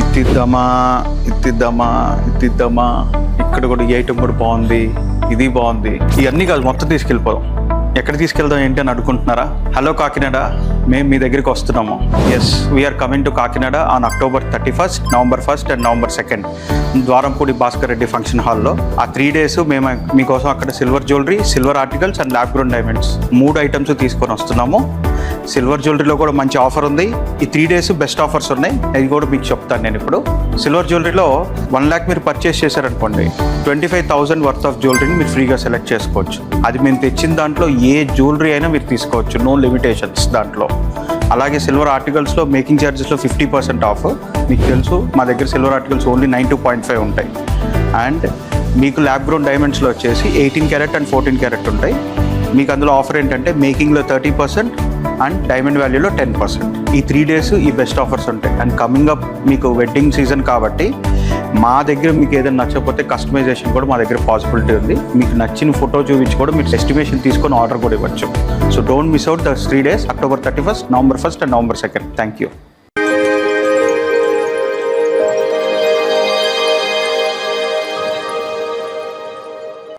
ఇద్దామా ఇక్కడ కూడా ఈ ఐటమ్ కూడా బాగుంది, ఇది బాగుంది, ఇవన్నీ కాదు మొత్తం తీసుకెళ్ళిపోదాం. ఎక్కడ తీసుకెళ్దాం ఏంటి అని అనుకుంటున్నారా? హలో కాకినాడ, మేము మీ దగ్గరికి వస్తున్నాము. Yes, we are coming to Kakinada on October 31st, November 1st and November 2nd Dwarampudi Bhaskar Reddy function హాల్లో. ఆ 3 days మేము మీకోసం అక్కడ silver jewellery, silver articles and lab grown diamonds 3 items తీసుకొని వస్తున్నాము. సిల్వర్ జ్యువెలరీలో కూడా మంచి ఆఫర్ ఉంది. ఈ 3 days బెస్ట్ ఆఫర్స్ ఉన్నాయి, అది కూడా మీకు చెప్తాను నేను ఇప్పుడు. సిల్వర్ జ్యువెలరీలో 1 lakh మీరు పర్చేస్ చేశారనుకోండి, 25,000 వర్త్ ఆఫ్ జ్యువెలరీని మీరు ఫ్రీగా సెలెక్ట్ చేసుకోవచ్చు. అది మేము తెచ్చిన దాంట్లో ఏ జ్యువెలరీ అయినా మీరు తీసుకోవచ్చు, నో లిమిటేషన్స్ దాంట్లో. అలాగే సిల్వర్ ఆర్టికల్స్లో మేకింగ్ ఛార్జెస్లో 50% ఆఫ్. మీకు తెలుసు మా దగ్గర సిల్వర్ ఆర్టికల్స్ ఓన్లీ 92.5 ఉంటాయి. అండ్ మీకు ల్యాబ్ గ్రోన్ డైమండ్స్లో వచ్చేసి 18 karat అండ్ 14 karat ఉంటాయి. మీకు అందులో ఆఫర్ ఏంటంటే మేకింగ్లో 30% అండ్ డైమండ్ వాల్యూలో 10%. ఈ 3 days ఈ బెస్ట్ ఆఫర్స్ ఉంటాయి. అండ్ కమింగ్ అప్ మీకు వెడ్డింగ్ సీజన్ కాబట్టి మా దగ్గర మీకు ఏదైనా నచ్చకపోతే కస్టమైజేషన్ కూడా మా దగ్గర పాసిబిలిటీ ఉంది. మీకు నచ్చిన ఫోటో చూపించి కూడా మీరు ఎస్టిమేషన్ తీసుకొని ఆర్డర్ కూడా ఇవ్వచ్చు. So don't miss out the 3 days, October 31st, November 1st and November 2nd. Thank you.